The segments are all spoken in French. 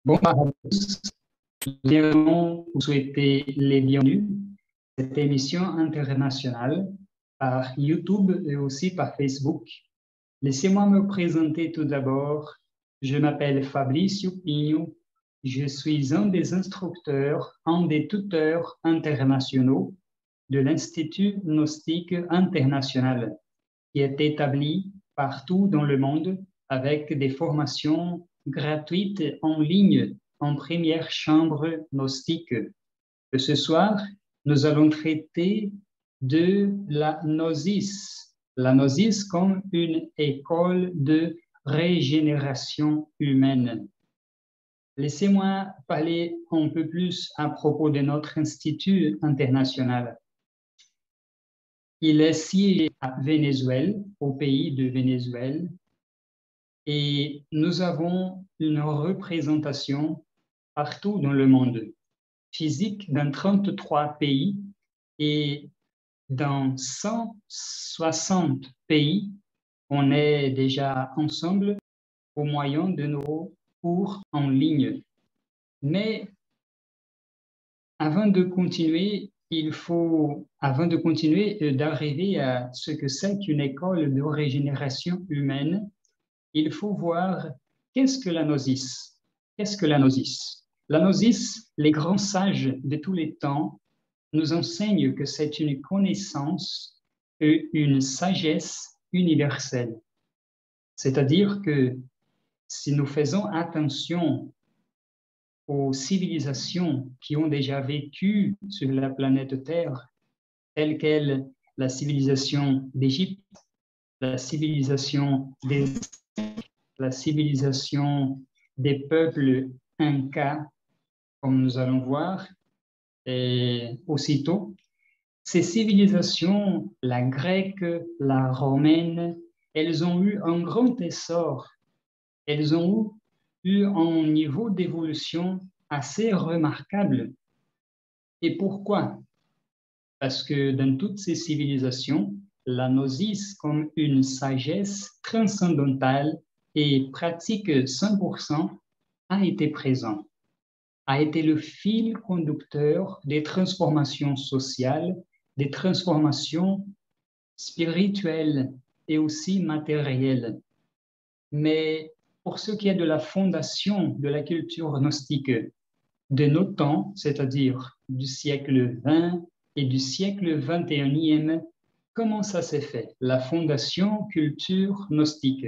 Bonjour à tous. Nous vous souhaiter les bienvenus à cette émission internationale par YouTube et aussi par Facebook. Laissez-moi me présenter tout d'abord. Je m'appelle Fabricio Pinho. Je suis un des instructeurs, un des tuteurs internationaux de l'Institut Gnostique International, qui est établi partout dans le monde avec des formations gratuites en ligne en première chambre gnostique. Ce soir, nous allons traiter de la gnosis comme une école de régénération humaine. Laissez-moi parler un peu plus à propos de notre institut international. Il est siégé à Venezuela, au pays de Venezuela, et nous avons une représentation partout dans le monde, physique dans 33 pays et dans 160 pays, on est déjà ensemble au moyen de nos cours en ligne. Mais avant de continuer, d'arriver à ce que c'est qu'une école de régénération humaine, il faut voir qu'est-ce que la gnosis. Qu'est-ce que la gnosis? La gnosis, les grands sages de tous les temps nous enseignent que c'est une connaissance et une sagesse universelle. C'est-à-dire que si nous faisons attention aux civilisations qui ont déjà vécu sur la planète Terre, telles qu'elles la civilisation d'Égypte, la civilisation des peuples incas, comme nous allons voir aussitôt. Ces civilisations, la grecque, la romaine, elles ont eu un grand essor. Elles ont eu un niveau d'évolution assez remarquable. Et pourquoi? Parce que dans toutes ces civilisations, la gnosis comme une sagesse transcendantale et pratique 100% a été présent, a été le fil conducteur des transformations sociales, des transformations spirituelles et aussi matérielles. Mais pour ce qui est de la fondation de la culture gnostique de nos temps, c'est-à-dire du siècle XX et du siècle XXIe, comment ça s'est fait? La fondation culture gnostique.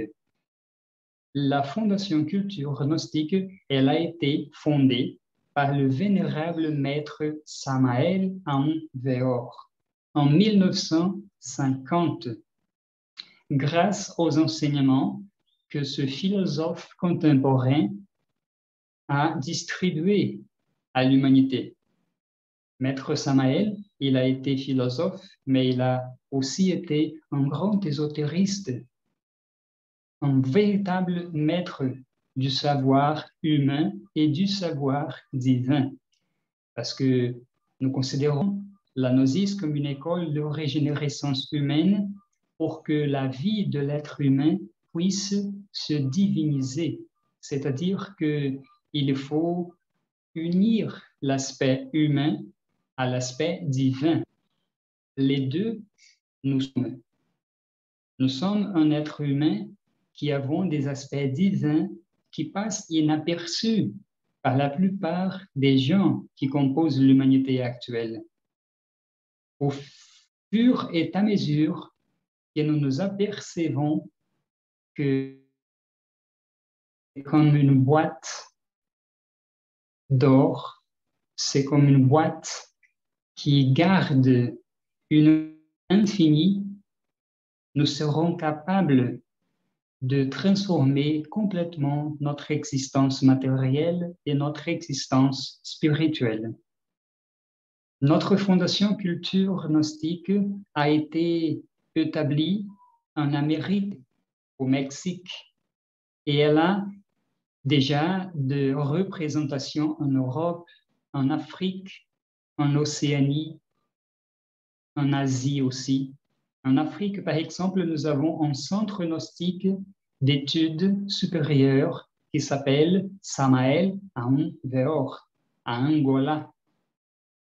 La fondation culture gnostique, elle a été fondée par le vénérable maître Samael Aun Weor en 1950, grâce aux enseignements que ce philosophe contemporain a distribués à l'humanité. Maître Samael, il a été philosophe, mais il a aussi été un grand ésotériste, un véritable maître du savoir humain et du savoir divin. Parce que nous considérons la gnosis comme une école de régénérescence humaine pour que la vie de l'être humain puisse se diviniser. C'est-à-dire qu'il faut unir l'aspect humain à l'aspect divin. Les deux, nous sommes un être humain qui avons des aspects divins qui passent inaperçus par la plupart des gens qui composent l'humanité actuelle. Au fur et à mesure que nous nous apercevons que c'est comme une boîte d'or, c'est comme une boîte qui garde une infinie, nous serons capables de transformer complètement notre existence matérielle et notre existence spirituelle. Notre fondation culture gnostique a été établie en Amérique, au Mexique, et elle a déjà de représentations en Europe, en Afrique, en Océanie, en Asie aussi. En Afrique, par exemple, nous avons un centre gnostique d'études supérieures qui s'appelle Samael Aoun Veor, à Angola.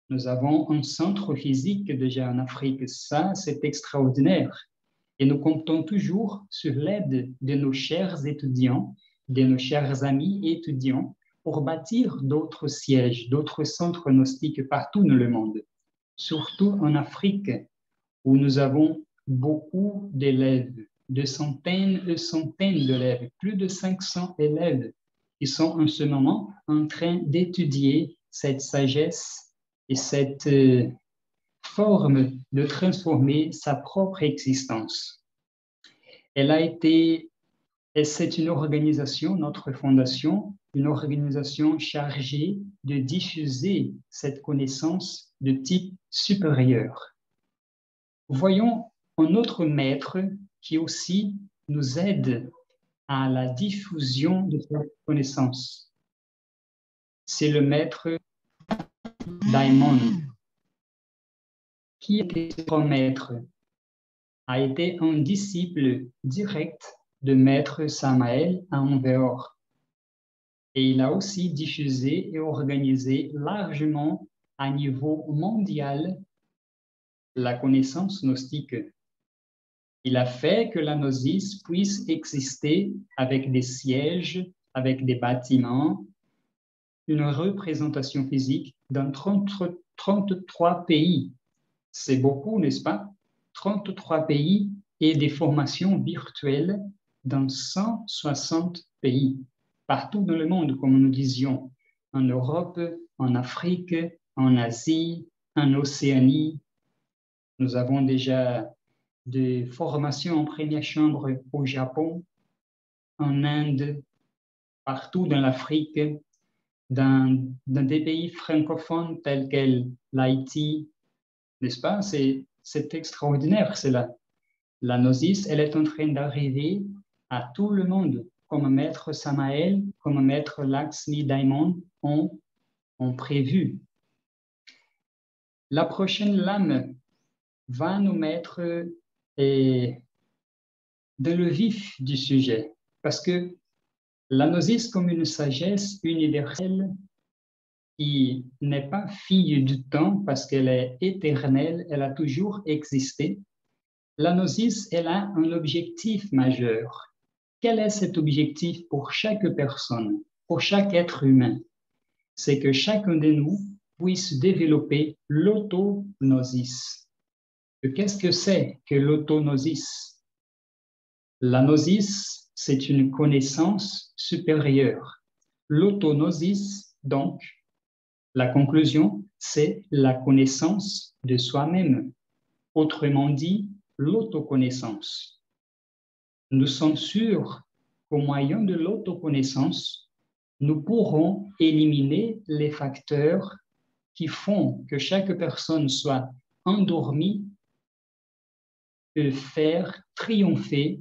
Nous avons un centre physique déjà en Afrique. Ça, c'est extraordinaire. Et nous comptons toujours sur l'aide de nos chers étudiants, de nos chers amis étudiants, pour bâtir d'autres sièges, d'autres centres gnostiques partout dans le monde, surtout en Afrique, où nous avons beaucoup d'élèves, de centaines et centaines d'élèves, plus de 500 élèves qui sont en ce moment en train d'étudier cette sagesse et cette forme de transformer sa propre existence. Et c'est une organisation, notre fondation, une organisation chargée de diffuser cette connaissance de type supérieur. Voyons un autre maître qui aussi nous aide à la diffusion de cette connaissance. C'est le maître Daimon. Qui était ce maître? A été un disciple direct de maître Samael Aoun Veor. Et il a aussi diffusé et organisé largement à niveau mondial la connaissance gnostique. Il a fait que la gnosis puisse exister avec des sièges, avec des bâtiments, une représentation physique dans 33 pays. C'est beaucoup, n'est-ce pas? 33 pays et des formations virtuelles dans 160 pays, partout dans le monde, comme nous disions, en Europe, en Afrique, en Asie, en Océanie. Nous avons déjà des formations en première chambre au Japon, en Inde, partout dans l'Afrique, dans des pays francophones tels que l'Haïti, n'est-ce pas? C'est extraordinaire, cela. La gnosis, elle est en train d'arriver à tout le monde, comme Maître Samael, comme Maître Laxmi Daimon ont prévu. La prochaine lame va nous mettre dans le vif du sujet, parce que la gnosis comme une sagesse universelle qui n'est pas fille du temps parce qu'elle est éternelle, elle a toujours existé. La gnosis, elle a un objectif majeur. Quel est cet objectif pour chaque personne, pour chaque être humain? C'est que chacun de nous puisse développer l'autognosis. Qu'est-ce que c'est que l'autognosis? La gnosis, c'est une connaissance supérieure. L'autognosis, donc, la conclusion, c'est la connaissance de soi-même. Autrement dit, l'autoconnaissance. Nous sommes sûrs qu'au moyen de l'autoconnaissance, nous pourrons éliminer les facteurs qui font que chaque personne soit endormie et faire triompher,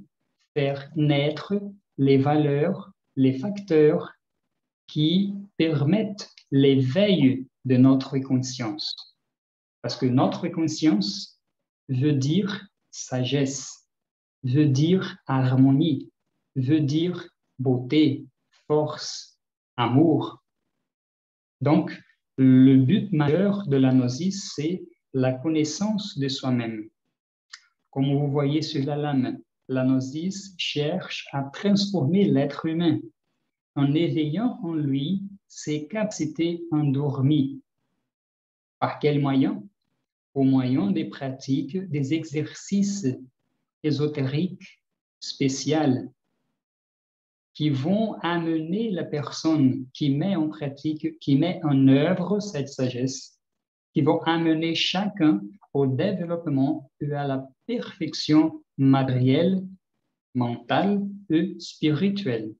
faire naître les valeurs, les facteurs qui permettent l'éveil de notre conscience. Parce que notre conscience veut dire sagesse, veut dire harmonie, veut dire beauté, force, amour. Donc, le but majeur de la gnosis, c'est la connaissance de soi-même. Comme vous voyez sur la lame, la gnosis cherche à transformer l'être humain en éveillant en lui ses capacités endormies. Par quel moyen? Au moyen des pratiques, des exercices ésotériques spéciaux qui vont amener la personne qui met en pratique, qui met en œuvre cette sagesse, qui vont amener chacun au développement et à la perfection matérielle, mentale et spirituelle.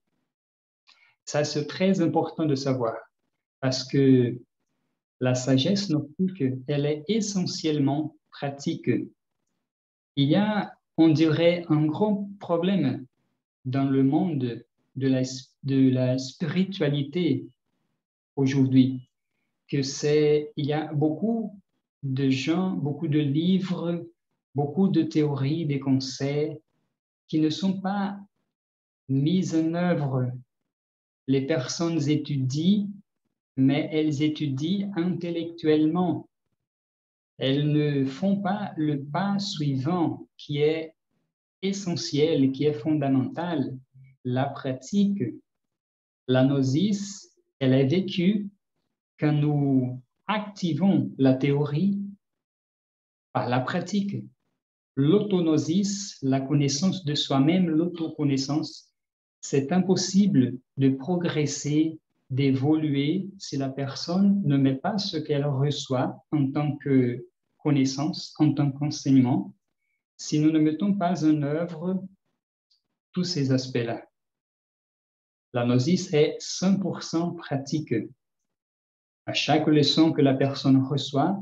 Ça, c'est très important de savoir parce que la sagesse gnostique, elle est essentiellement pratique. Il y a, on dirait, un grand problème dans le monde de la spiritualité aujourd'hui, il y a beaucoup de gens, beaucoup de livres, beaucoup de théories, des conseils qui ne sont pas mis en œuvre Les personnes étudient, mais elles étudient intellectuellement. Elles ne font pas le pas suivant qui est essentiel, qui est fondamental, la pratique. La gnosis, elle est vécue quand nous activons la théorie par la pratique. L'autonosis, la connaissance de soi-même, l'autoconnaissance, c'est impossible de progresser, d'évoluer si la personne ne met pas ce qu'elle reçoit en tant que connaissance, en tant qu'enseignement, si nous ne mettons pas en œuvre tous ces aspects-là. La gnosis est 100% pratique. À chaque leçon que la personne reçoit,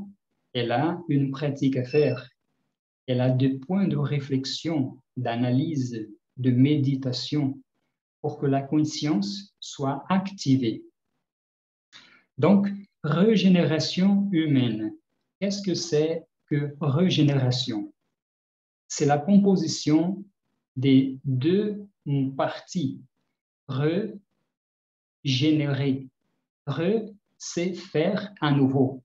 elle a une pratique à faire. Elle a des points de réflexion, d'analyse, de méditation pour que la conscience soit activée. Donc, régénération humaine. Qu'est-ce que c'est que régénération? C'est la composition des deux parties. Régénérer. C'est faire à nouveau.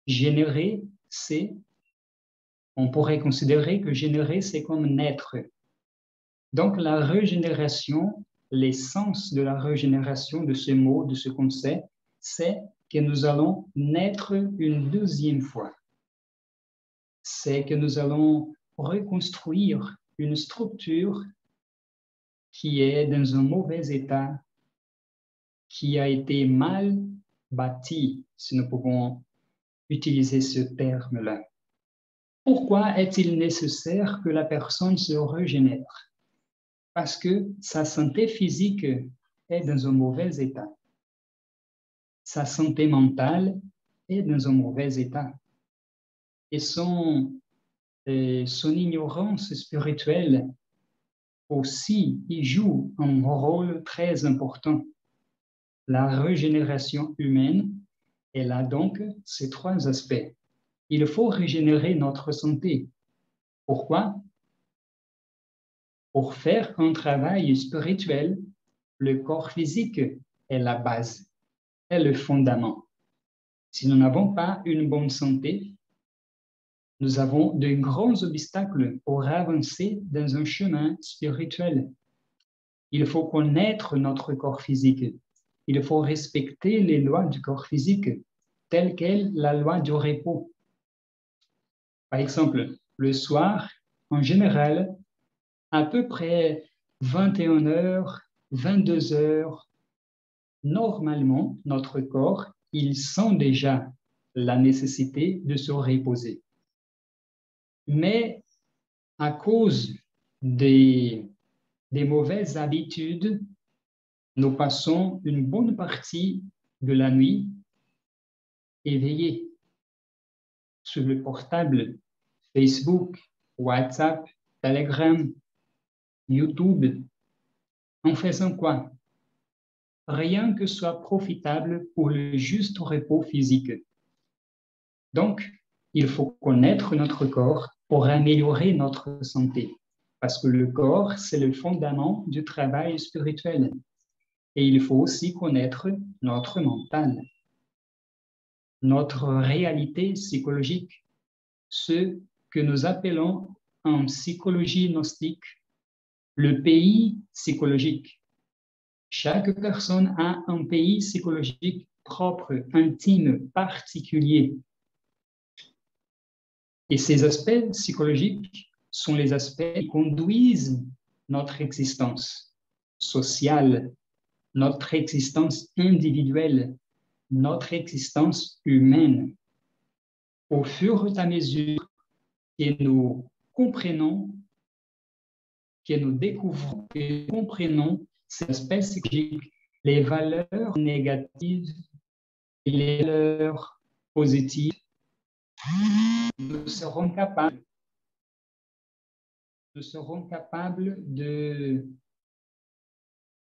Générer, on pourrait considérer que générer, c'est comme naître. Donc, la régénération, l'essence de la régénération de ce mot, de ce concept, c'est que nous allons naître une deuxième fois. C'est que nous allons reconstruire une structure qui est dans un mauvais état, qui a été mal bâtie, si nous pouvons utiliser ce terme-là. Pourquoi est-il nécessaire que la personne se régénère? Parce que sa santé physique est dans un mauvais état. Sa santé mentale est dans un mauvais état. Et son ignorance spirituelle aussi y joue un rôle très important. La régénération humaine, elle a donc ces trois aspects. Il faut régénérer notre santé. Pourquoi? Pour faire un travail spirituel, le corps physique est la base, est le fondament. Si nous n'avons pas une bonne santé, nous avons de grands obstacles pour avancer dans un chemin spirituel. Il faut connaître notre corps physique. Il faut respecter les lois du corps physique, telles qu'est la loi du repos. Par exemple, le soir, en général, à peu près 21 heures, 22 heures, normalement, notre corps, il sent déjà la nécessité de se reposer. Mais à cause des mauvaises habitudes, nous passons une bonne partie de la nuit éveillés sur le portable, Facebook, WhatsApp, Telegram, YouTube, en faisant quoi? Rien que soit profitable pour le juste repos physique. Donc, il faut connaître notre corps pour améliorer notre santé, parce que le corps, c'est le fondament du travail spirituel. Et il faut aussi connaître notre mental, notre réalité psychologique, ce que nous appelons en psychologie gnostique le pays psychologique. Chaque personne a un pays psychologique propre, intime, particulier. Et ces aspects psychologiques sont les aspects qui conduisent notre existence sociale, notre existence individuelle, notre existence humaine. Au fur et à mesure que nous comprenons, que nous découvrons, que nous comprenons ces aspects psychologiques, les valeurs négatives et les valeurs positives, nous serons capables de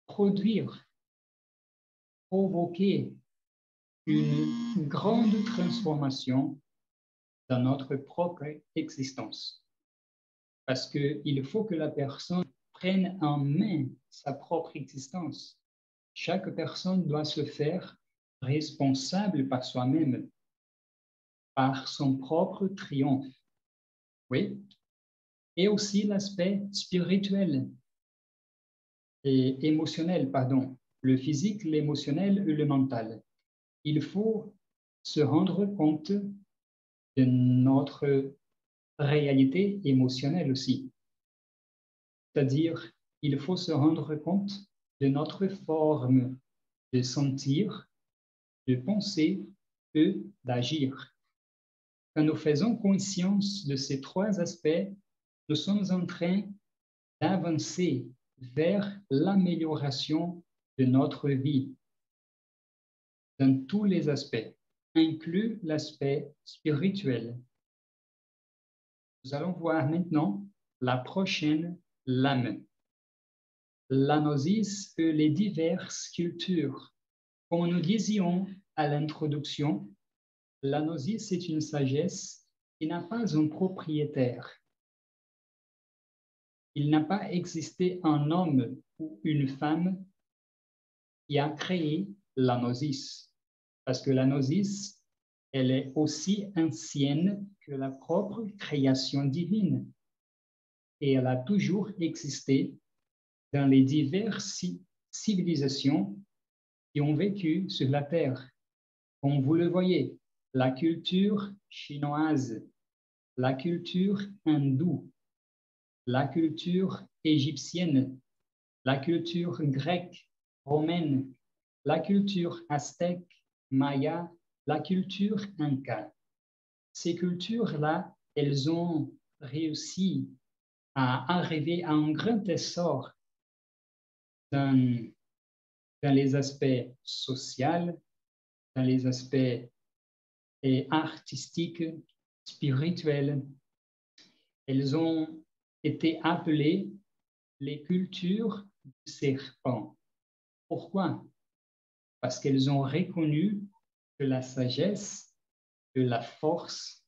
produire, provoquer une grande transformation dans notre propre existence. Parce qu'il faut que la personne prenne en main sa propre existence. Chaque personne doit se faire responsable par soi-même, par son propre triomphe. Oui. Et aussi l'aspect spirituel et émotionnel, pardon, le physique, l'émotionnel et le mental. Il faut se rendre compte de notre réalité émotionnelle aussi. C'est-à-dire, il faut se rendre compte de notre forme de sentir, de penser et d'agir. Quand nous faisons conscience de ces trois aspects, nous sommes en train d'avancer vers l'amélioration de notre vie dans tous les aspects, inclus l'aspect spirituel. Nous allons voir maintenant la prochaine lame. L'anosis et les diverses cultures. Comme nous disions à l'introduction, l'anosis est une sagesse qui n'a pas un propriétaire. Il n'a pas existé un homme ou une femme qui a créé l'anosis, parce que l'anosis, elle est aussi ancienne que la propre création divine. Et elle a toujours existé dans les diverses civilisations qui ont vécu sur la Terre. Comme vous le voyez, la culture chinoise, la culture hindoue, la culture égyptienne, la culture grecque, romaine, la culture aztèque, maya, la culture inca. Ces cultures-là, elles ont réussi à arriver à un grand essor dans, dans les aspects sociaux, dans les aspects artistiques, spirituels. Elles ont été appelées les cultures du serpent. Pourquoi? Parce qu'elles ont reconnu que la sagesse, que la force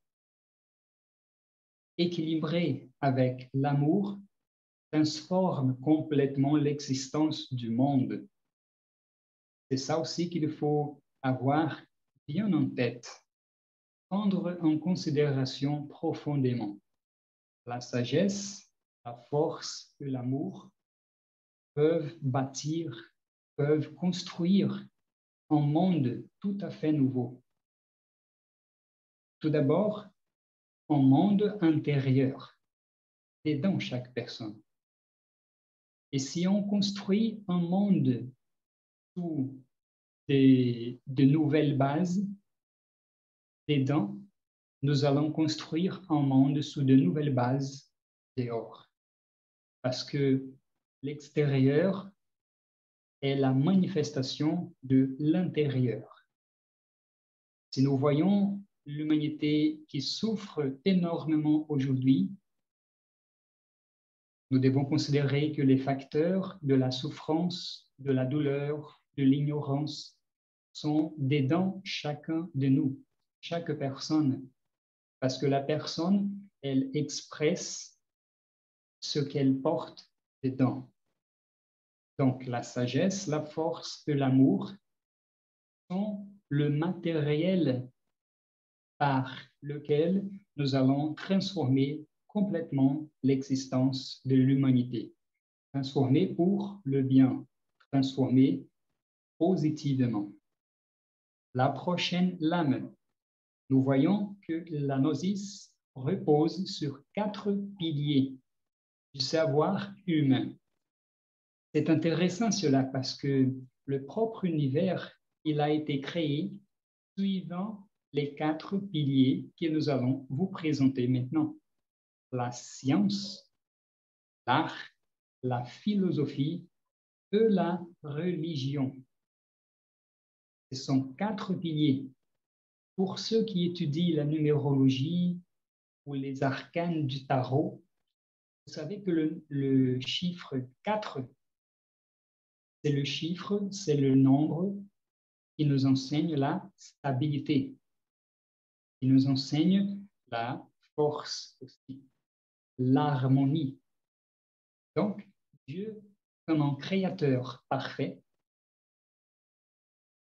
équilibrée avec l'amour transforme complètement l'existence du monde. C'est ça aussi qu'il faut avoir bien en tête, prendre en considération profondément. La sagesse, la force et l'amour peuvent bâtir, peuvent construire un monde tout à fait nouveau. Tout d'abord, un monde intérieur, et dans chaque personne. Et si on construit un monde sous de nouvelles bases, dedans, nous allons construire un monde sous de nouvelles bases dehors. Parce que l'extérieur est la manifestation de l'intérieur. Si nous voyons l'humanité qui souffre énormément aujourd'hui, nous devons considérer que les facteurs de la souffrance, de la douleur, de l'ignorance sont dedans chacun de nous, chaque personne, parce que la personne, elle expresse ce qu'elle porte dedans. Donc, la sagesse, la force et l'amour sont le matériel par lequel nous allons transformer complètement l'existence de l'humanité. Transformer pour le bien, transformer positivement. La prochaine lame, nous voyons que la gnosis repose sur 4 piliers du savoir humain. C'est intéressant cela parce que le propre univers, il a été créé suivant les 4 piliers que nous allons vous présenter maintenant. La science, l'art, la philosophie et la religion. Ce sont 4 piliers. Pour ceux qui étudient la numérologie ou les arcanes du tarot, vous savez que le chiffre 4, c'est le chiffre, c'est le nombre qui nous enseigne la stabilité, qui nous enseigne la force aussi, l'harmonie. Donc, Dieu, comme un créateur parfait,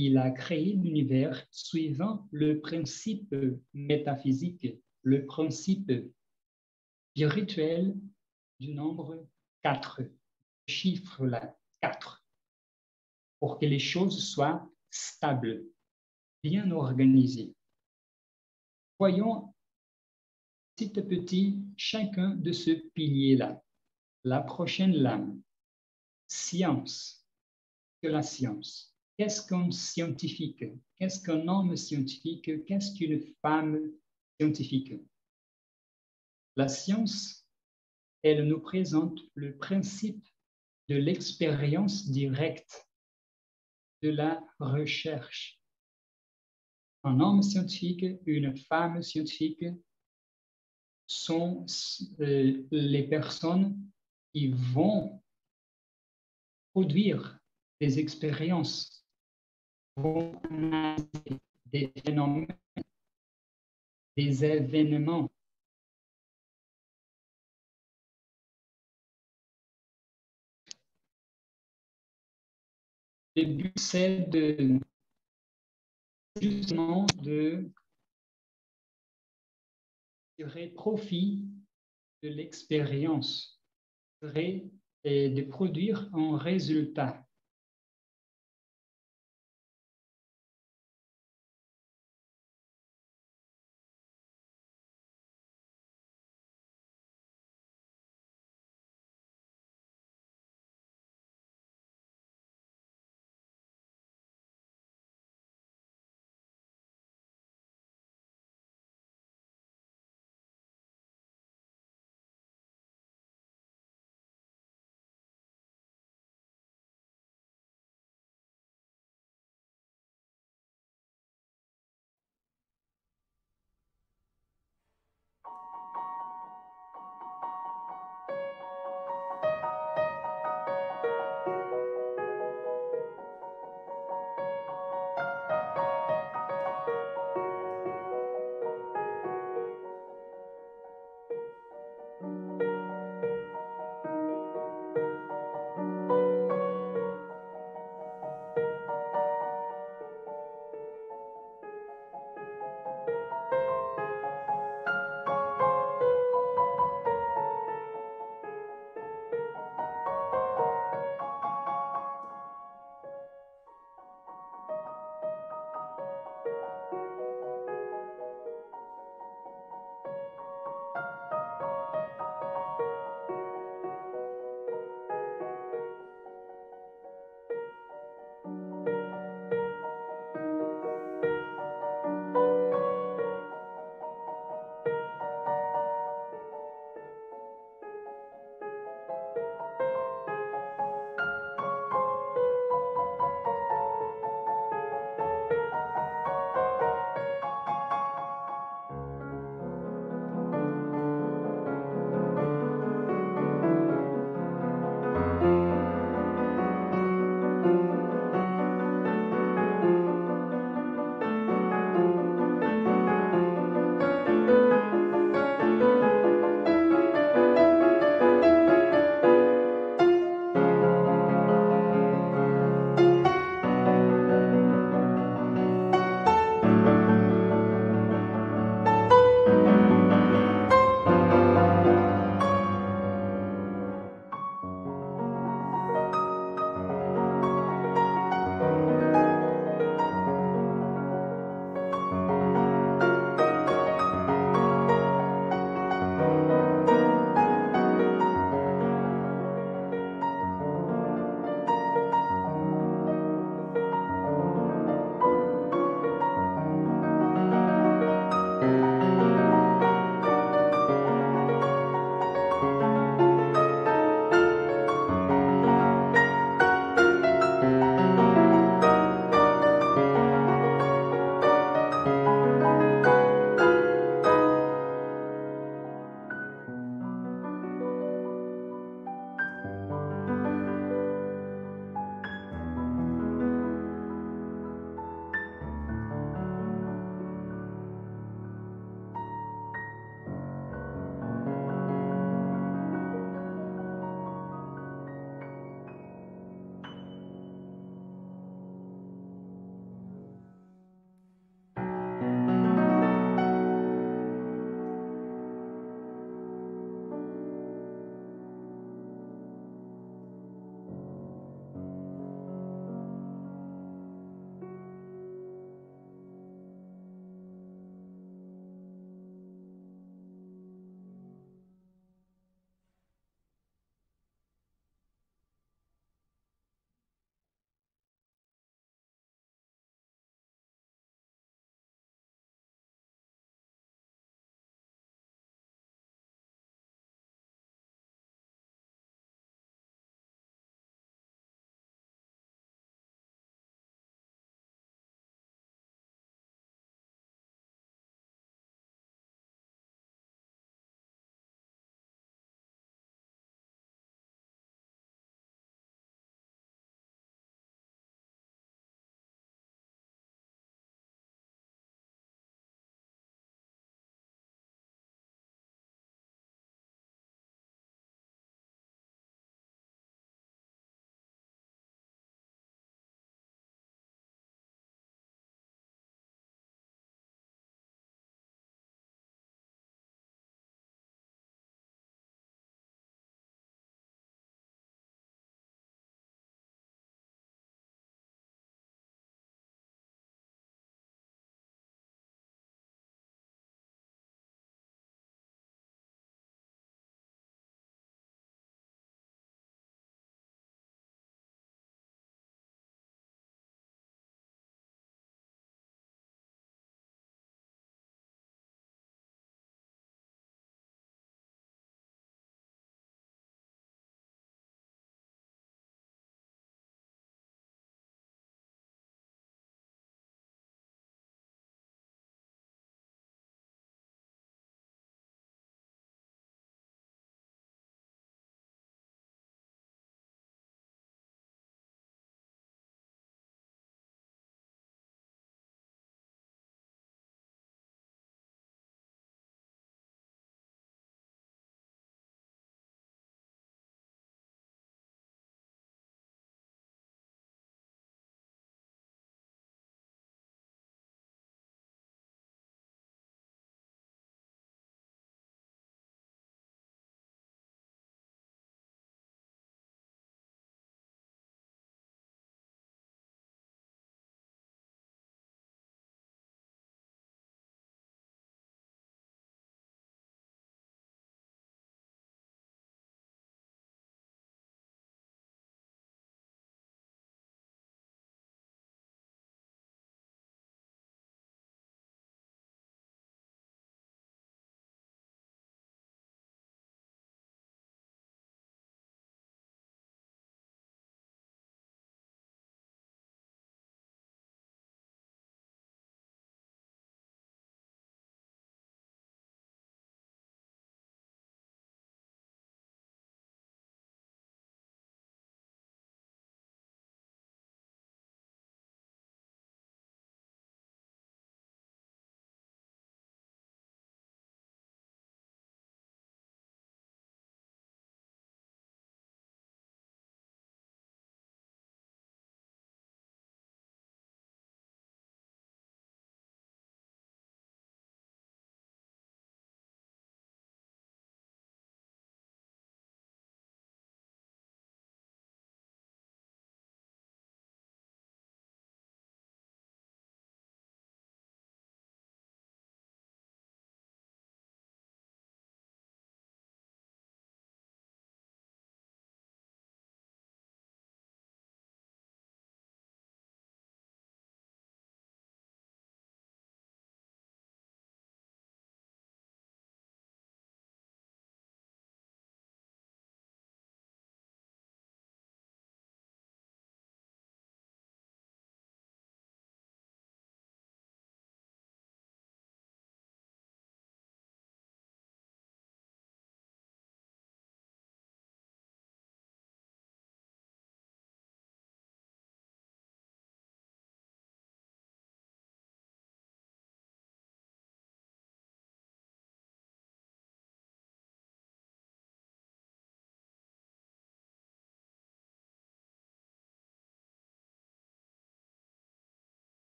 il a créé l'univers suivant le principe métaphysique, le principe spirituel du nombre 4, chiffre là, 4, pour que les choses soient stables, bien organisées. Voyons petit à petit chacun de ce pilier-là. La prochaine lame, science, que la science. Qu'est-ce qu'un scientifique? Qu'est-ce qu'un homme scientifique? Qu'est-ce qu'une femme scientifique? La science, elle nous présente le principe de l'expérience directe, de la recherche. Un homme scientifique, une femme scientifique sont les personnes qui vont produire des expériences, vont analyser des phénomènes, des événements. Le but, c'est justement de tirer profit de l'expérience, et de produire un résultat.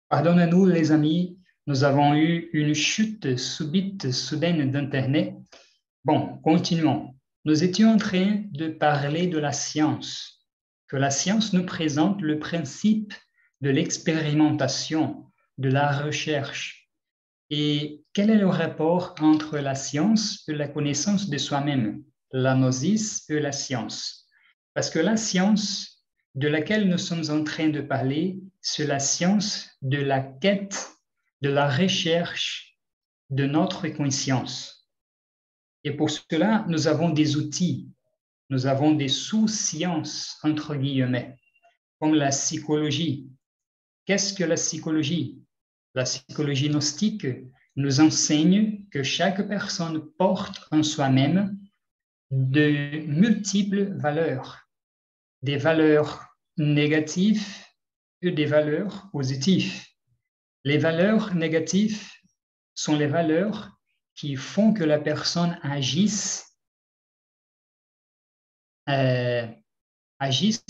Pardonnez-nous, les amis, nous avons eu une chute subite, soudaine d'Internet. Bon, continuons. Nous étions en train de parler de la science, que la science nous présente le principe de l'expérimentation, de la recherche. Et quel est le rapport entre la science et la connaissance de soi-même, la gnosis et la science? Parce que la science de laquelle nous sommes en train de parler, c'est la science de la quête, de la recherche de notre conscience. Et pour cela, nous avons des outils, nous avons des sous-sciences, entre guillemets, comme la psychologie. Qu'est-ce que la psychologie? La psychologie gnostique nous enseigne que chaque personne porte en soi-même de multiples valeurs, des valeurs négatives et des valeurs positives. Les valeurs négatives sont les valeurs qui font que la personne agisse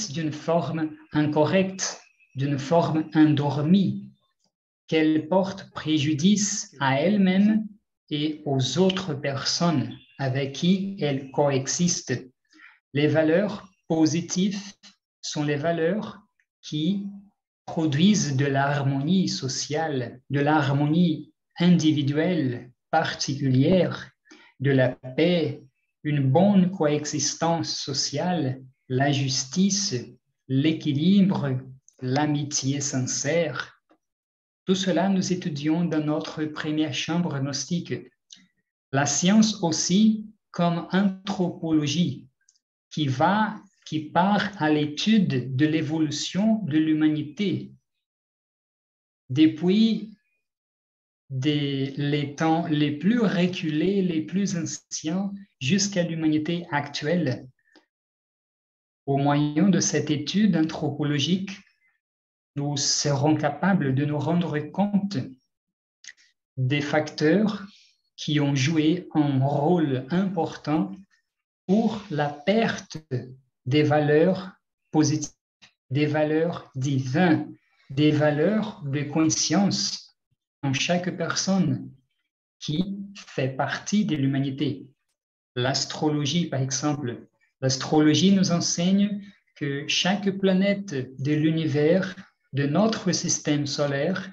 d'une forme incorrecte, d'une forme endormie, qu'elle porte préjudice à elle-même et aux autres personnes avec qui elle coexiste. Les valeurs positives sont les valeurs qui produisent de l'harmonie sociale, de l'harmonie individuelle particulière, de la paix, une bonne coexistence sociale, la justice, l'équilibre, l'amitié sincère. Tout cela, nous étudions dans notre première chambre gnostique. La science aussi comme anthropologie qui part à l'étude de l'évolution de l'humanité depuis les temps les plus reculés, les plus anciens, jusqu'à l'humanité actuelle. Au moyen de cette étude anthropologique, nous serons capables de nous rendre compte des facteurs qui ont joué un rôle important pour la perte des valeurs positives, des valeurs divines, des valeurs de conscience en chaque personne qui fait partie de l'humanité. L'astrologie, par exemple, l'astrologie nous enseigne que chaque planète de l'univers, de notre système solaire,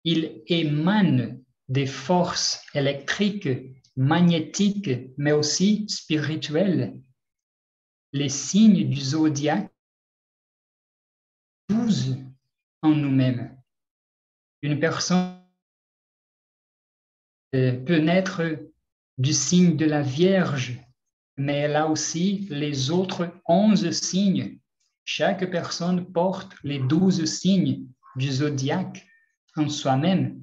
il émane des forces électriques, magnétiques, mais aussi spirituelles. Les signes du zodiaque 12 en nous-mêmes. Une personne peut naître du signe de la Vierge, mais elle a aussi les autres 11 signes. Chaque personne porte les 12 signes du zodiaque en soi-même.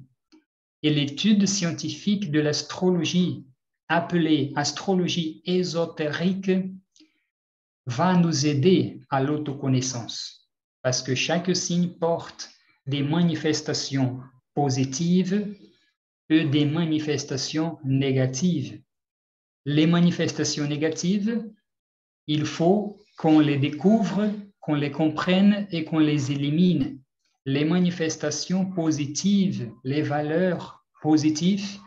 Et l'étude scientifique de l'astrologie, appelée astrologie ésotérique, va nous aider à l'autoconnaissance, parce que chaque signe porte des manifestations positives et des manifestations négatives. Les manifestations négatives, il faut qu'on les découvre, qu'on les comprenne et qu'on les élimine. Les manifestations positives, les valeurs positives,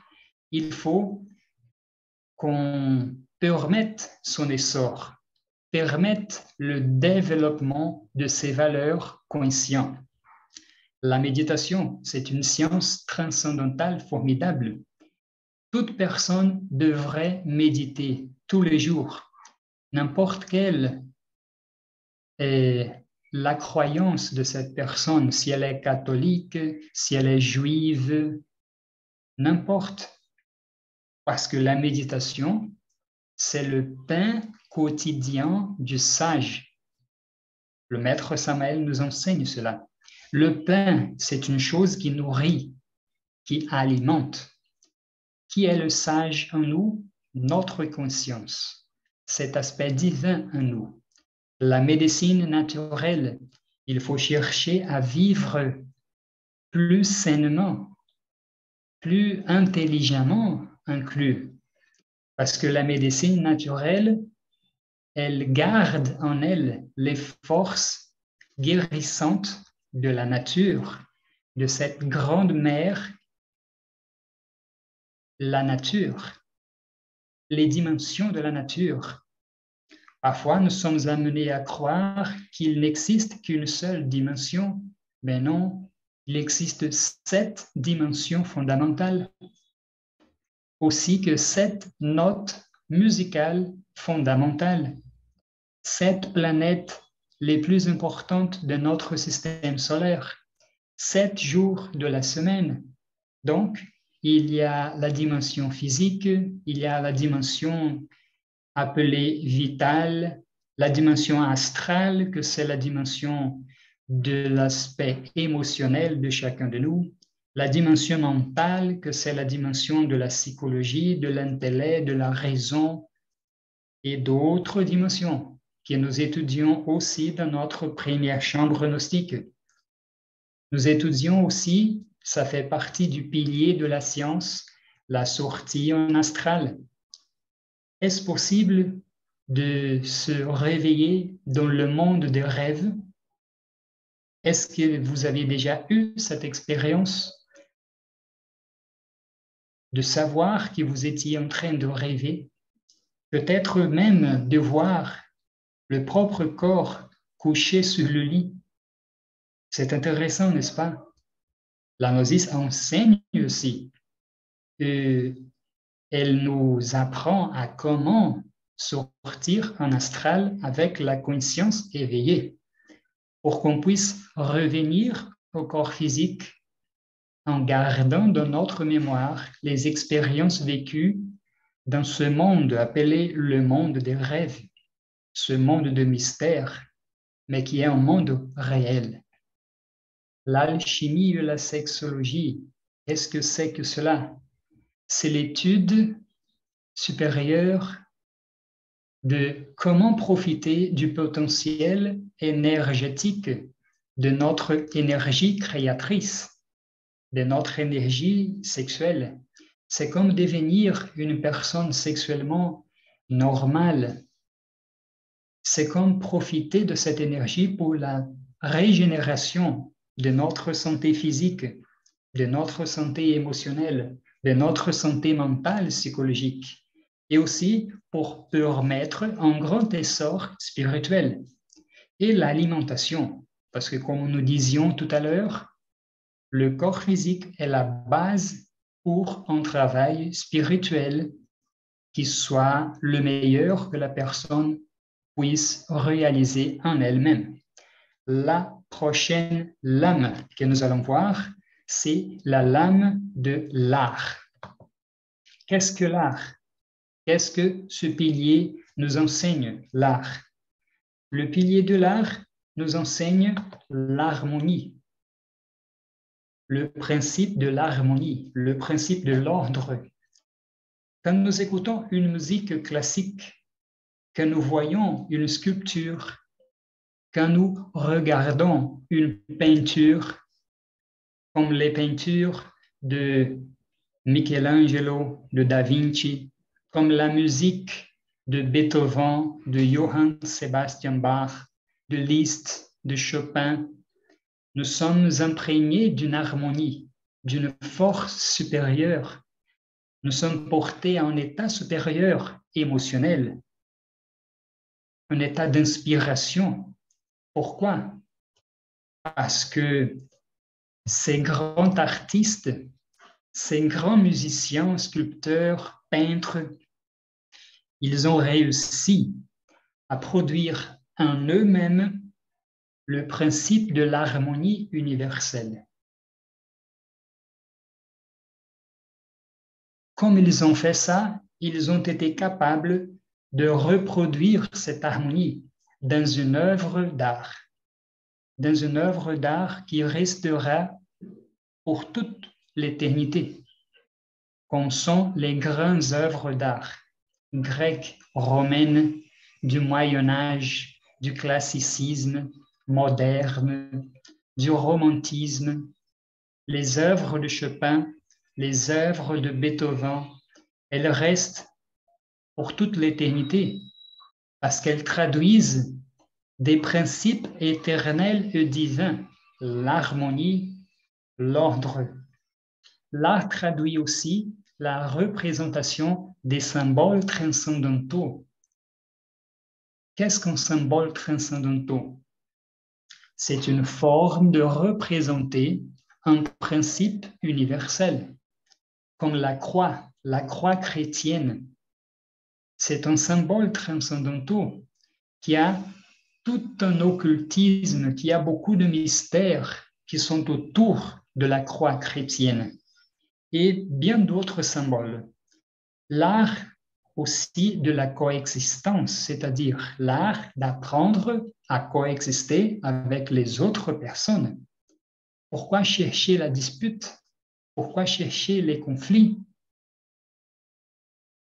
il faut qu'on permette son essor, permette le développement de ces valeurs conscientes. La méditation, c'est une science transcendantale formidable. Toute personne devrait méditer tous les jours, n'importe quelle est la croyance de cette personne, si elle est catholique, si elle est juive, n'importe. Parce que la méditation, c'est le pain quotidien du sage. Le maître Samael nous enseigne cela. Le pain, c'est une chose qui nourrit, qui alimente. Qui est le sage en nous? Notre conscience, cet aspect divin en nous. La médecine naturelle, Il faut chercher à vivre plus sainement, plus intelligemment inclus, parce que la médecine naturelle, elle garde en elle les forces guérissantes de la nature, de cette grande mère, la nature, les dimensions de la nature. Parfois, nous sommes amenés à croire qu'il n'existe qu'une seule dimension, mais non, il existe 7 dimensions fondamentales, aussi que 7 notes musicales fondamentales, 7 planètes les plus importantes de notre système solaire, 7 jours de la semaine. Donc, il y a la dimension physique, il y a la dimension appelée vitale, la dimension astrale, que c'est la dimension de l'aspect émotionnel de chacun de nous, la dimension mentale, que c'est la dimension de la psychologie, de l'intellect, de la raison, et d'autres dimensions que nous étudions aussi dans notre première chambre gnostique. Nous étudions aussi, ça fait partie du pilier de la science, la sortie en astral. Est-ce possible de se réveiller dans le monde des rêves? Est-ce que vous avez déjà eu cette expérience de savoir que vous étiez en train de rêver? Peut-être même de voir le propre corps couché sur le lit. C'est intéressant, n'est-ce pas? La gnosis enseigne aussi. Elle nous apprend à comment sortir en astral avec la conscience éveillée pour qu'on puisse revenir au corps physique en gardant dans notre mémoire les expériences vécues dans ce monde appelé le monde des rêves, ce monde de mystère, mais qui est un monde réel. L'alchimie et la sexologie, qu'est-ce que c'est que cela? C'est l'étude supérieure de comment profiter du potentiel énergétique de notre énergie créatrice, de notre énergie sexuelle. C'est comme devenir une personne sexuellement normale. C'est comme profiter de cette énergie pour la régénération de notre santé physique, de notre santé émotionnelle, de notre santé mentale, psychologique, et aussi pour permettre un grand essor spirituel. Et l'alimentation, parce que comme nous disions tout à l'heure, le corps physique est la base pour un travail spirituel qui soit le meilleur que la personne puisse réaliser en elle-même. La prochaine lame que nous allons voir, c'est la lame de l'art. Qu'est-ce que l'art? Qu'est-ce que ce pilier nous enseigne, l'art? Le pilier de l'art nous enseigne l'harmonie, le principe de l'harmonie, le principe de l'ordre. Quand nous écoutons une musique classique, quand nous voyons une sculpture, quand nous regardons une peinture, comme les peintures de Michelangelo, de Da Vinci, comme la musique de Beethoven, de Johann Sebastian Bach, de Liszt, de Chopin, nous sommes imprégnés d'une harmonie, d'une force supérieure. Nous sommes portés à un état supérieur émotionnel, un état d'inspiration. Pourquoi? Parce que ces grands artistes, ces grands musiciens, sculpteurs, peintres, ils ont réussi à produire en eux-mêmes le principe de l'harmonie universelle. Comme ils ont fait ça, ils ont été capables de reproduire cette harmonie dans une œuvre d'art, qui restera pour toute l'éternité, comme sont les grandes œuvres d'art grecques, romaines, du Moyen Âge, du classicisme, moderne, du romantisme, les œuvres de Chopin, les œuvres de Beethoven, elles restent pour toute l'éternité parce qu'elles traduisent des principes éternels et divins, l'harmonie, l'ordre. L'art traduit aussi la représentation des symboles transcendantaux. Qu'est-ce qu'un symbole transcendantal? C'est une forme de représenter un principe universel, comme la croix chrétienne. C'est un symbole transcendantal qui a tout un occultisme, qui a beaucoup de mystères qui sont autour de la croix chrétienne et bien d'autres symboles. L'art aussi de la coexistence, c'est-à-dire l'art d'apprendre à coexister avec les autres personnes. Pourquoi chercher la dispute? Pourquoi chercher les conflits?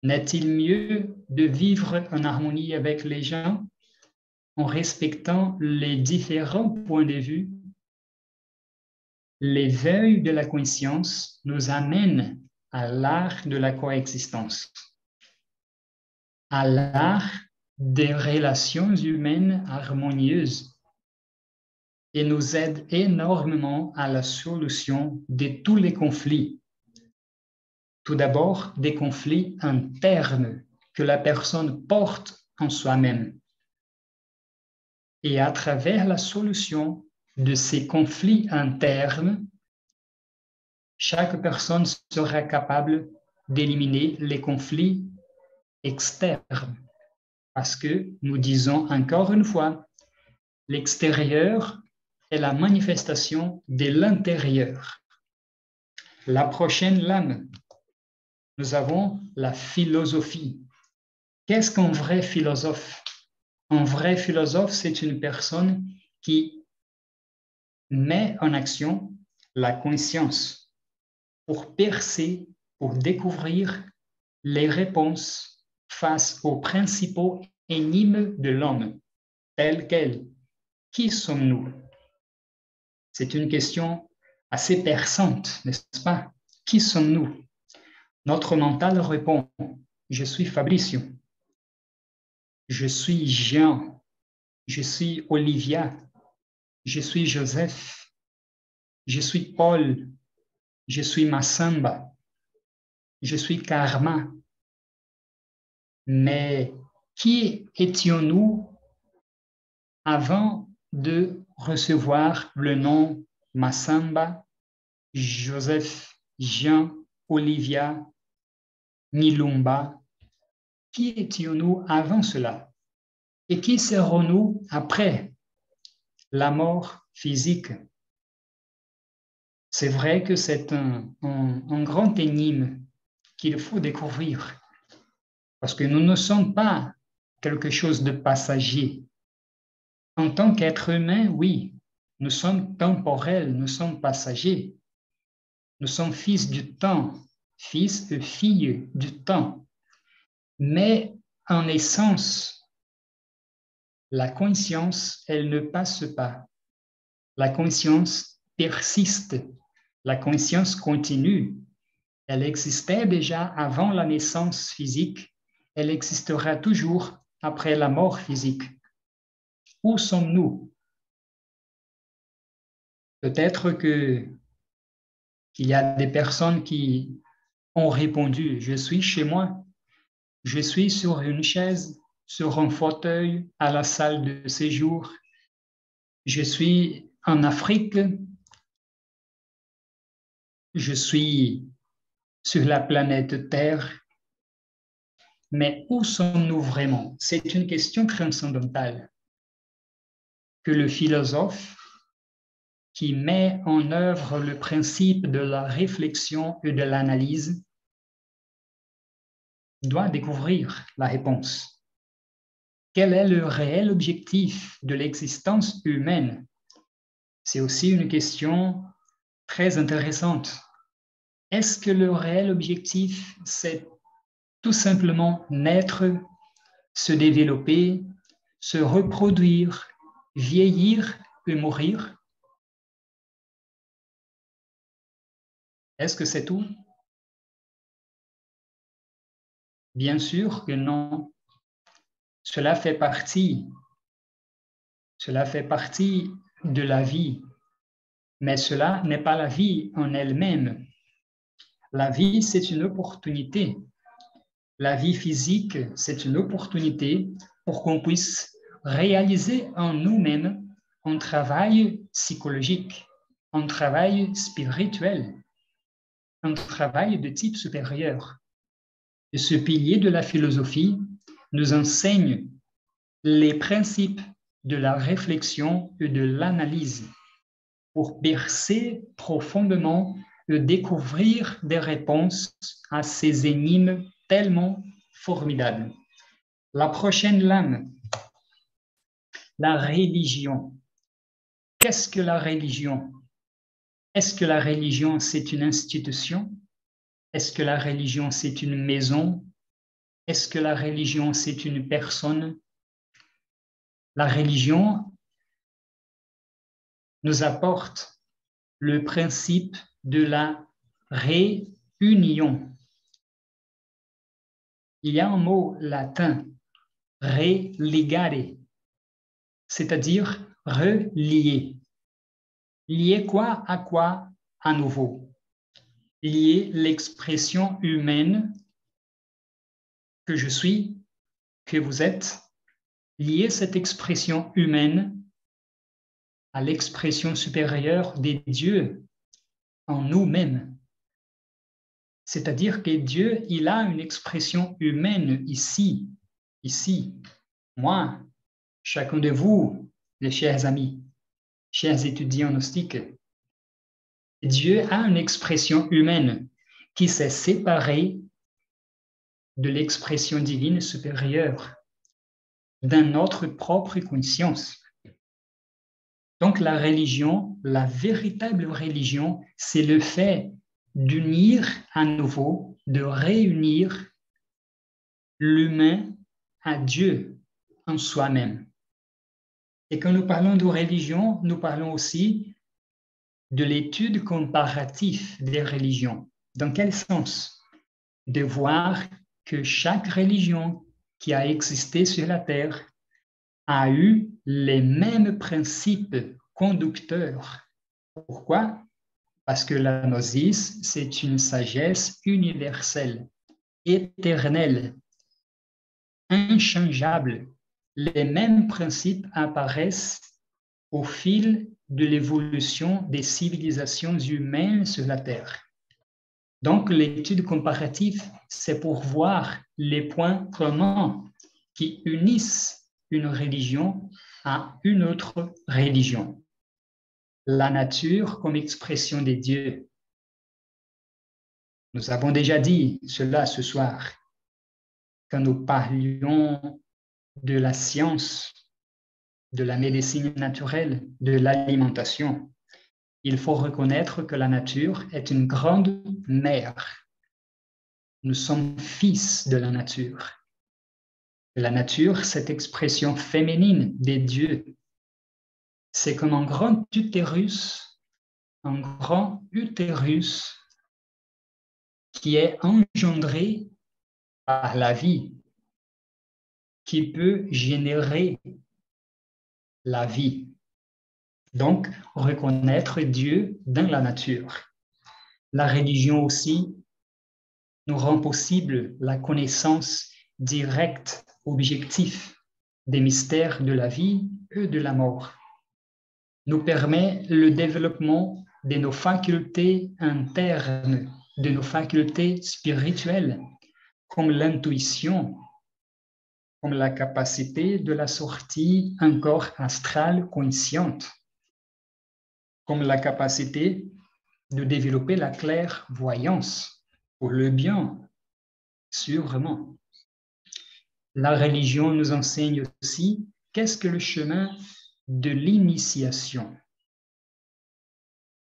N'est-il mieux de vivre en harmonie avec les gens en respectant les différents points de vue? L'éveil de la conscience nous amène à l'art de la coexistence, à l'art des relations humaines harmonieuses et nous aide énormément à la solution de tous les conflits. Tout d'abord, des conflits internes que la personne porte en soi-même. Et à travers la solution de ces conflits internes, chaque personne sera capable d'éliminer les conflits externes. Parce que, nous disons encore une fois, l'extérieur est la manifestation de l'intérieur. La prochaine lame, nous avons la philosophie. Qu'est-ce qu'un vrai philosophe? Un vrai philosophe, c'est une personne qui met en action la conscience pour percer, pour découvrir les réponses face aux principaux énigmes de l'homme, tels quels. Qui sommes-nous? C'est une question assez perçante, n'est-ce pas? Qui sommes-nous? Notre mental répond, je suis Fabricio, je suis Jean, je suis Olivia, je suis Joseph, je suis Paul, je suis Massamba, je suis Karma. Mais qui étions-nous avant de recevoir le nom Massamba, Joseph, Jean, Olivia, Nilumba? Qui étions-nous avant cela? Et qui serons-nous après la mort physique? C'est vrai que c'est un grand énigme qu'il faut découvrir, parce que nous ne sommes pas quelque chose de passager. En tant qu'être humain, oui, nous sommes temporels, nous sommes passagers. Nous sommes fils du temps, fils et filles du temps. Mais en essence, la conscience, elle ne passe pas. La conscience persiste. La conscience continue. Elle existait déjà avant la naissance physique. Elle existera toujours après la mort physique. Où sommes-nous? Peut-être qu'il y a des personnes qui ont répondu, je suis chez moi, je suis sur une chaise, sur un fauteuil, à la salle de séjour, je suis en Afrique, je suis sur la planète Terre, mais où sommes-nous vraiment? C'est une question transcendantale que le philosophe qui met en œuvre le principe de la réflexion et de l'analyse doit découvrir la réponse. Quel est le réel objectif de l'existence humaine? C'est aussi une question très intéressante. Est-ce que le réel objectif, c'est tout simplement naître, se développer, se reproduire, vieillir et mourir? Est-ce que c'est tout? Bien sûr que non. Cela fait partie de la vie, mais cela n'est pas la vie en elle-même. La vie, c'est une opportunité. La vie physique, c'est une opportunité pour qu'on puisse réaliser en nous-mêmes un travail psychologique, un travail spirituel, un travail de type supérieur. Et ce pilier de la philosophie nous enseigne les principes de la réflexion et de l'analyse pour percer profondément et découvrir des réponses à ces énigmes tellement formidables. La prochaine lame, la religion. Qu'est-ce que la religion? Est-ce que la religion, c'est une institution? Est-ce que la religion, c'est une maison? Est-ce que la religion, c'est une personne? La religion nous apporte le principe de la réunion. Il y a un mot latin, religare, c'est-à-dire relier. Lier quoi à quoi à nouveau? Lier l'expression humaine que je suis, que vous êtes, lier cette expression humaine à l'expression supérieure des dieux en nous-mêmes. C'est-à-dire que Dieu, il a une expression humaine ici. Moi, chacun de vous, les chers amis, chers étudiants gnostiques, Dieu a une expression humaine qui s'est séparée de l'expression divine supérieure, dans notre propre conscience. Donc la religion, la véritable religion, c'est le fait d'unir à nouveau, de réunir l'humain à Dieu en soi-même. Et quand nous parlons de religion, nous parlons aussi de l'étude comparative des religions. Dans quel sens? De voir que chaque religion qui a existé sur la terre a eu les mêmes principes conducteurs. Pourquoi? Parce que la gnosis, c'est une sagesse universelle, éternelle, inchangeable. Les mêmes principes apparaissent au fil de l'évolution des civilisations humaines sur la Terre. Donc, l'étude comparative, c'est pour voir les points communs qui unissent une religion à une autre religion. La nature comme expression des dieux. Nous avons déjà dit cela ce soir quand nous parlions de la science, de la médecine naturelle, de l'alimentation. Il faut reconnaître que la nature est une grande mère. Nous sommes fils de la nature. La nature, cette expression féminine des dieux, c'est comme un grand utérus qui est engendré par la vie, qui peut générer la vie. Donc, reconnaître Dieu dans la nature. La religion aussi nous rend possible la connaissance directe, objective des mystères de la vie et de la mort. Nous permet le développement de nos facultés internes, de nos facultés spirituelles, comme l'intuition, comme la capacité de la sortie un corps astral consciente, comme la capacité de développer la clairvoyance pour le bien, sûrement. La religion nous enseigne aussi qu'est-ce que le chemin de l'initiation.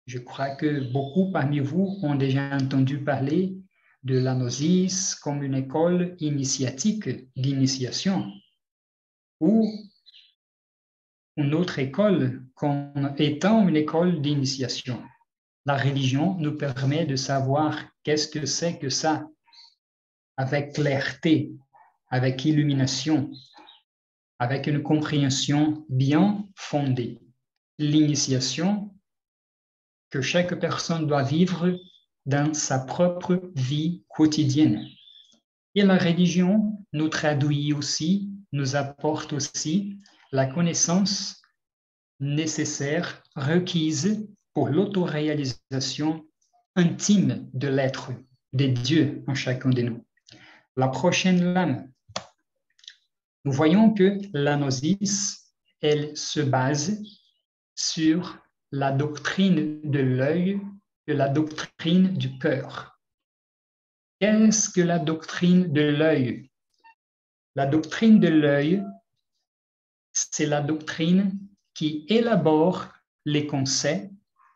Je crois que beaucoup parmi vous ont déjà entendu parler de la gnosis comme une école initiatique d'initiation, où une autre école comme étant une école d'initiation. La religion nous permet de savoir qu'est-ce que c'est que ça, avec clarté, avec illumination, avec une compréhension bien fondée. L'initiation que chaque personne doit vivre dans sa propre vie quotidienne. Et la religion nous traduit aussi, nous apporte aussi la connaissance nécessaire, requise pour l'autoréalisation intime de l'être, de Dieu en chacun de nous. La prochaine lame, nous voyons que la gnosis, elle se base sur la doctrine de l'œil et la doctrine du cœur. Qu'est-ce que la doctrine de l'œil? La doctrine de l'œil, c'est la doctrine qui élabore les concepts,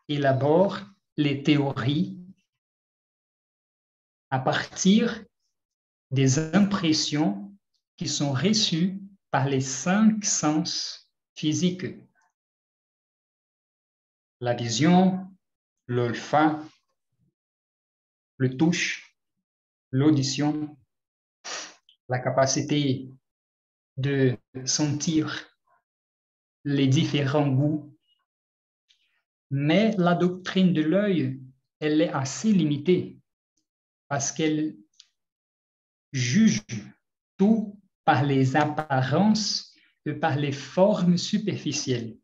élabore les théories à partir des impressions qui sont reçues par les 5 sens physiques. La vision, l'olfact, le touche, l'audition, la capacité de sentir les différents goûts. Mais la doctrine de l'œil, elle est assez limitée parce qu'elle juge tout par les apparences et par les formes superficielles.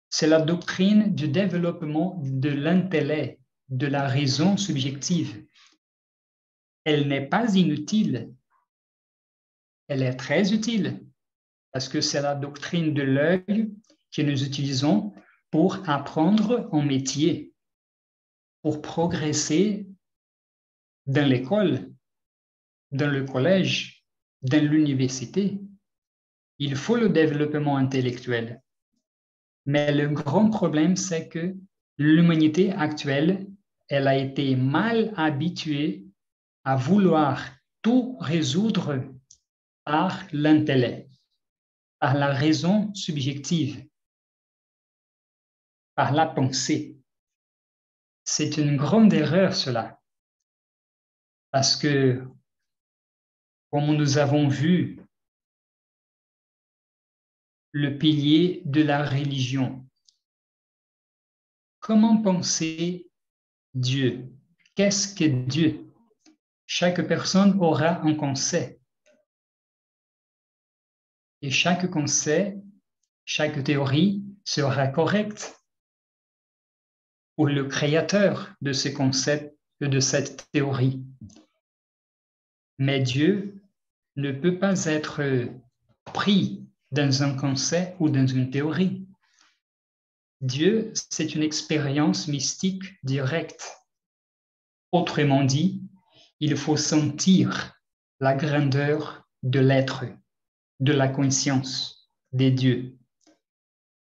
C'est la doctrine du développement de l'intellect, de la raison subjective. Elle n'est pas inutile, elle est très utile parce que c'est la doctrine de l'œil que nous utilisons pour apprendre un métier, pour progresser dans l'école, dans le collège, dans l'université. Il faut le développement intellectuel. Mais le grand problème, c'est que l'humanité actuelle, elle a été mal habituée à vouloir tout résoudre par l'intellect, par la raison subjective, par la pensée. C'est une grande erreur, cela. Parce que, comme nous avons vu, le pilier de la religion, comment penser Dieu? Qu'est-ce que Dieu? Chaque personne aura un concept. Et chaque concept, chaque théorie sera correcte pour le créateur de ce concept et de cette théorie. Mais Dieu ne peut pas être pris dans un concept ou dans une théorie. Dieu, c'est une expérience mystique directe. Autrement dit, il faut sentir la grandeur de l'être, de la conscience des dieux.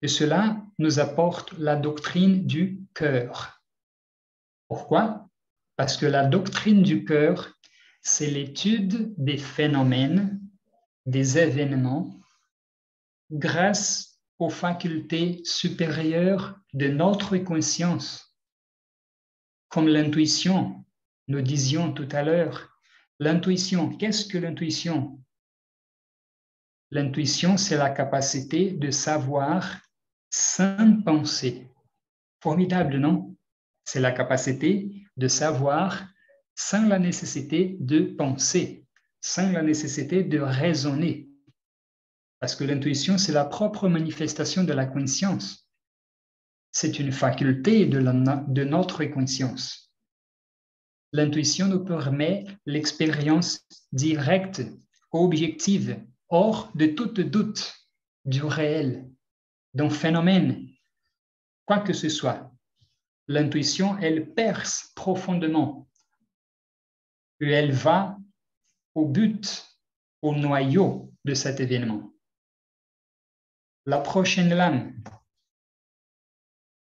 Et cela nous apporte la doctrine du cœur. Pourquoi? Parce que la doctrine du cœur, c'est l'étude des phénomènes, des événements, grâce aux facultés supérieures de notre conscience, comme l'intuition. Nous disions tout à l'heure, l'intuition, qu'est-ce que l'intuition? L'intuition, c'est la capacité de savoir sans penser. Formidable, non? C'est la capacité de savoir sans la nécessité de penser, sans la nécessité de raisonner. Parce que l'intuition, c'est la propre manifestation de la conscience. C'est une faculté de notre conscience. L'intuition nous permet l'expérience directe, objective, hors de tout doute du réel, d'un phénomène, quoi que ce soit. L'intuition, elle perce profondément et elle va au but, au noyau de cet événement. La prochaine lame.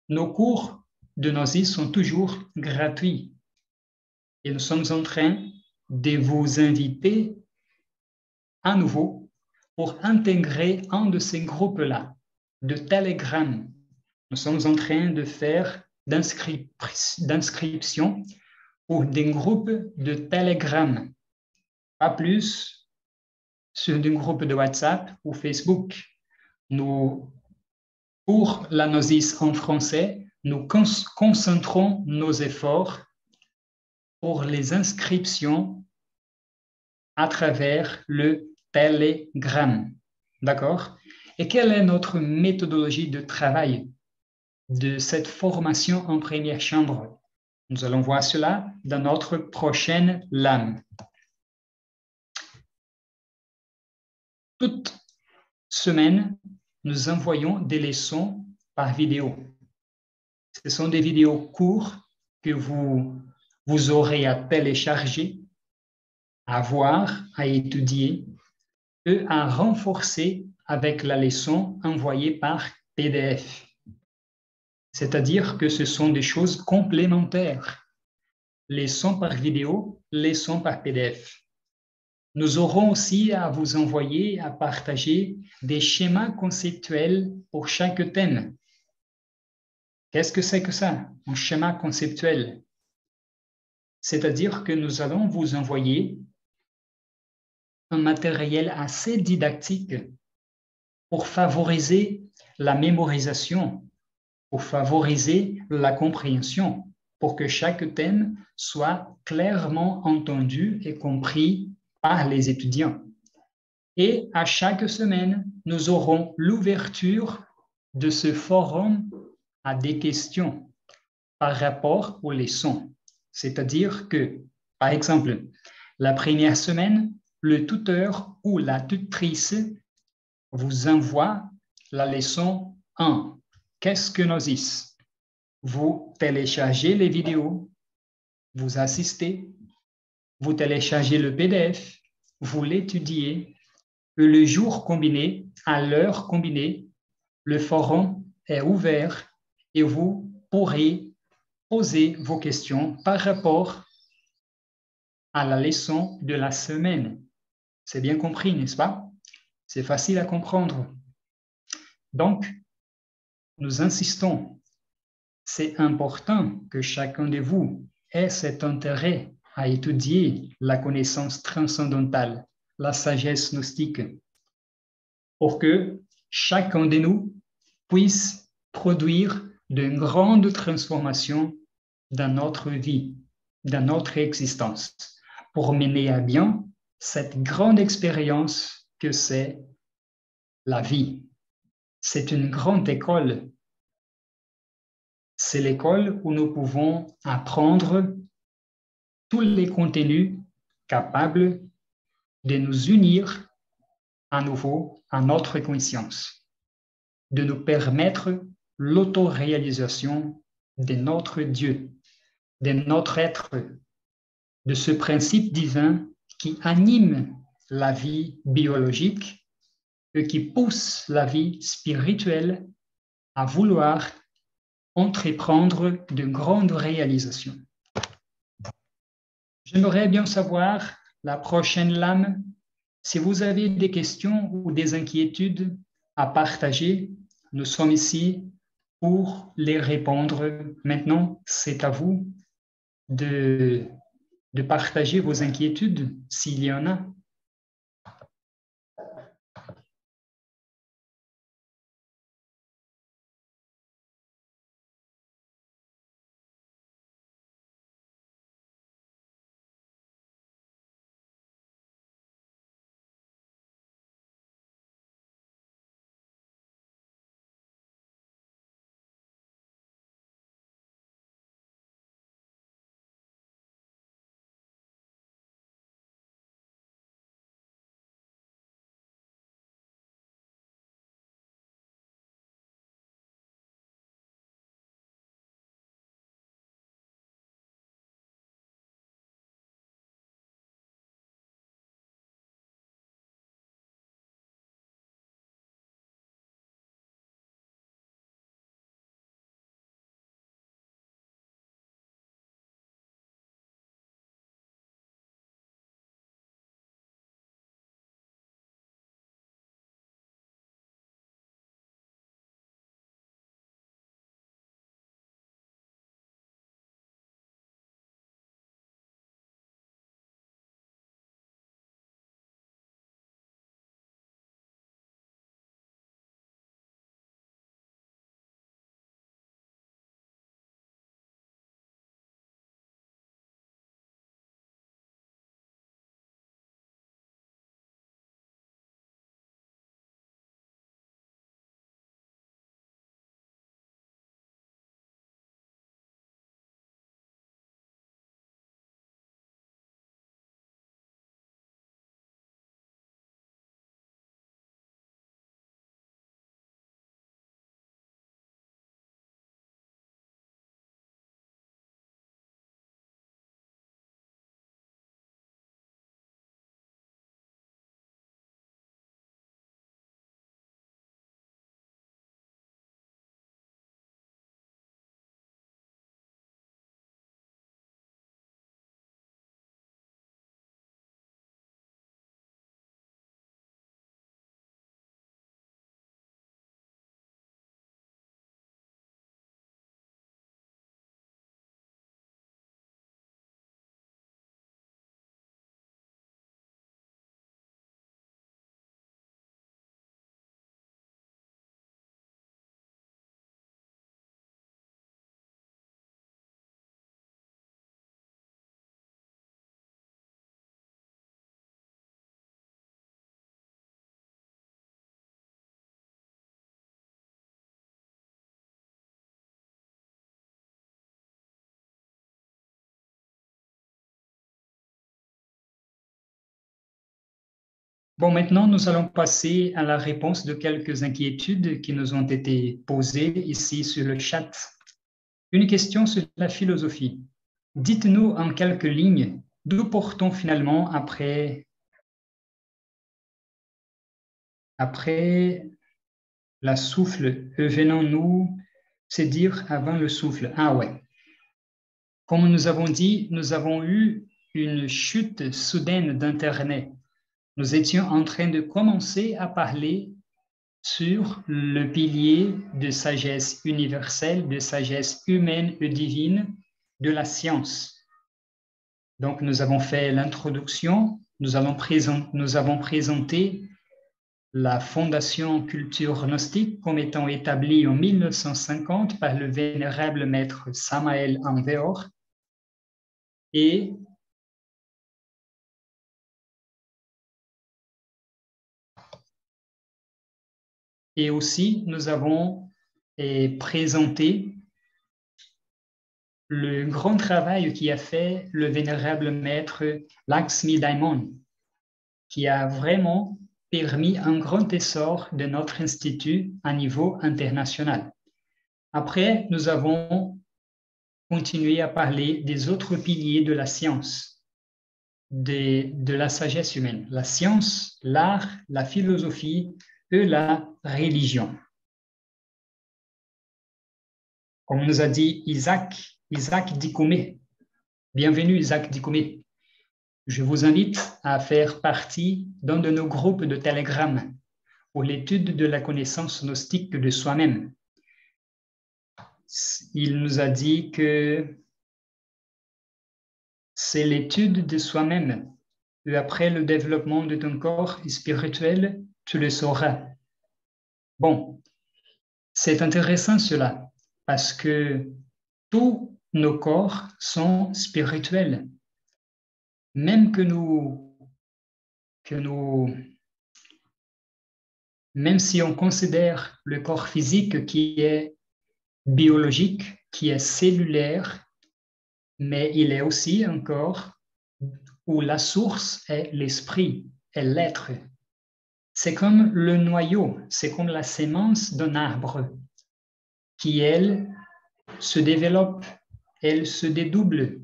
Nos cours de gnosis sont toujours gratuits et nous sommes en train de vous inviter à nouveau pour intégrer un de ces groupes-là. de Telegram. Nous sommes en train de faire d'inscription pour des groupes de Telegram, pas plus sur des groupes de WhatsApp ou Facebook. Nous, pour la notice en français, nous concentrons nos efforts pour les inscriptions à travers le Telegram. D'accord? Et quelle est notre méthodologie de travail de cette formation en première chambre? Nous allons voir cela dans notre prochaine lame. Toute semaine, nous envoyons des leçons par vidéo. Ce sont des vidéos courtes que vous aurez à télécharger, à voir, à étudier et à renforcer avec la leçon envoyée par PDF. C'est-à-dire que ce sont des choses complémentaires. Leçons par vidéo, leçons par PDF. Nous aurons aussi à vous envoyer, à partager des schémas conceptuels pour chaque thème. Qu'est-ce que c'est que ça, un schéma conceptuel? C'est-à-dire que nous allons vous envoyer un matériel assez didactique pour favoriser la mémorisation, pour favoriser la compréhension, pour que chaque thème soit clairement entendu et compris par les étudiants. Et à chaque semaine, nous aurons l'ouverture de ce forum à des questions par rapport aux leçons. C'est-à-dire que, par exemple, la première semaine, le tuteur ou la tutrice vous envoie la leçon 1. Qu'est-ce que Gnosis? Vous téléchargez les vidéos, vous assistez, vous téléchargez le PDF, vous l'étudiez. Le jour combiné, à l'heure combinée, le forum est ouvert et vous pourrez poser vos questions par rapport à la leçon de la semaine. C'est bien compris, n'est-ce pas? C'est facile à comprendre. Donc, nous insistons. C'est important que chacun de vous ait cet intérêt à étudier la connaissance transcendantale, la sagesse gnostique, pour que chacun de nous puisse produire de grandes transformations dans notre vie, dans notre existence, pour mener à bien cette grande expérience que c'est la vie. C'est une grande école. C'est l'école où nous pouvons apprendre tous les contenus capables de nous unir à nouveau à notre conscience, de nous permettre l'autoréalisation de notre Dieu, de notre être, de ce principe divin qui anime la vie biologique et qui pousse la vie spirituelle à vouloir entreprendre de grandes réalisations. J'aimerais bien savoir, la prochaine lame, si vous avez des questions ou des inquiétudes à partager, nous sommes ici pour les répondre. Maintenant, c'est à vous de partager vos inquiétudes s'il y en a. Bon, maintenant, nous allons passer à la réponse de quelques inquiétudes qui nous ont été posées ici sur le chat. Une question sur la philosophie. Dites-nous en quelques lignes, d'où portons finalement après la souffle, venons-nous, c'est dire avant le souffle. Ah ouais. Comme nous avons dit, nous avons eu une chute soudaine d'Internet. Nous étions en train de commencer à parler sur le pilier de sagesse universelle, de sagesse humaine et divine de la science. Donc, nous avons fait l'introduction, nous avons présenté la Fondation Culture Gnostique comme étant établie en 1950 par le vénérable maître Samael Aun Weor. Et aussi, nous avons présenté le grand travail qui a fait le vénérable maître Laxmi Daimon, qui a vraiment permis un grand essor de notre institut à niveau international. Après, nous avons continué à parler des autres piliers de la science, de la sagesse humaine, la science, l'art, la philosophie et la religion. Comme nous a dit Isaac Dikoumé. Bienvenue Isaac Dikoumé. Je vous invite à faire partie d'un de nos groupes de Telegram pour l'étude de la connaissance gnostique de soi-même. Il nous a dit que c'est l'étude de soi-même. Et après le développement de ton corps spirituel, tu le sauras. Bon, c'est intéressant cela, parce que tous nos corps sont spirituels. Même même si on considère le corps physique qui est biologique, qui est cellulaire, mais il est aussi un corps où la source est l'esprit, est l'être. C'est comme le noyau, c'est comme la sémence d'un arbre qui, elle, se développe, elle se dédouble,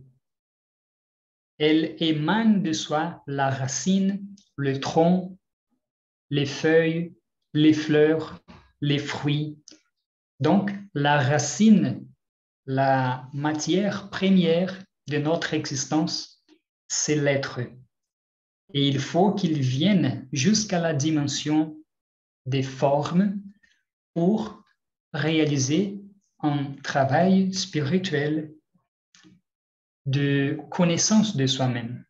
elle émane de soi la racine, le tronc, les feuilles, les fleurs, les fruits. Donc, la racine, la matière première de notre existence, c'est l'être. Et il faut qu'il vienne jusqu'à la dimension des formes pour réaliser un travail spirituel de connaissance de soi-même.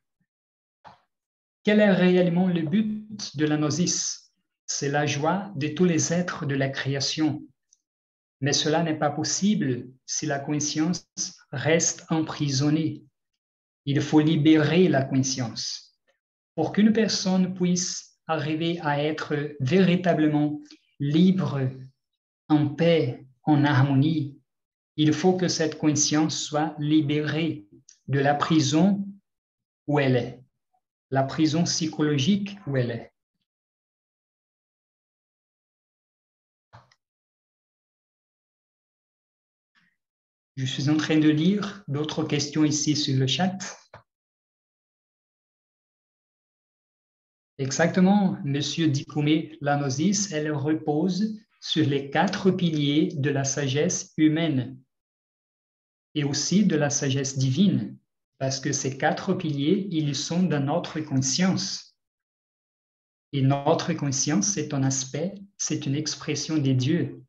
Quel est réellement le but de la gnosis? C'est la joie de tous les êtres de la création. Mais cela n'est pas possible si la conscience reste emprisonnée. Il faut libérer la conscience. Pour qu'une personne puisse arriver à être véritablement libre, en paix, en harmonie, il faut que cette conscience soit libérée de la prison où elle est, la prison psychologique où elle est. Je suis en train de lire d'autres questions ici sur le chat. Exactement, Monsieur Dikoumé, la gnosis, elle repose sur les 4 piliers de la sagesse humaine et aussi de la sagesse divine, parce que ces 4 piliers, ils sont dans notre conscience. Et notre conscience, c'est un aspect, c'est une expression des dieux.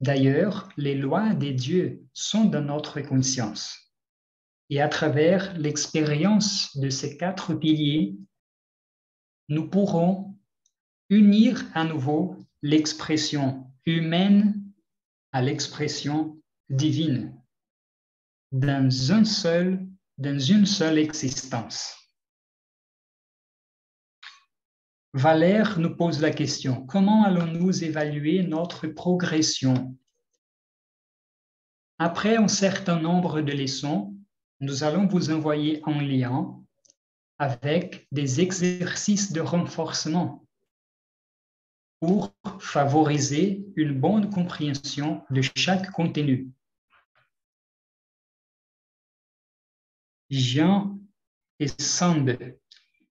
D'ailleurs, les lois des dieux sont dans notre conscience. Et à travers l'expérience de ces 4 piliers, nous pourrons unir à nouveau l'expression humaine à l'expression divine dans une seule existence. Valère nous pose la question, comment allons-nous évaluer notre progression? Après un certain nombre de leçons, nous allons vous envoyer un lien avec des exercices de renforcement pour favoriser une bonne compréhension de chaque contenu. Jean et Sand.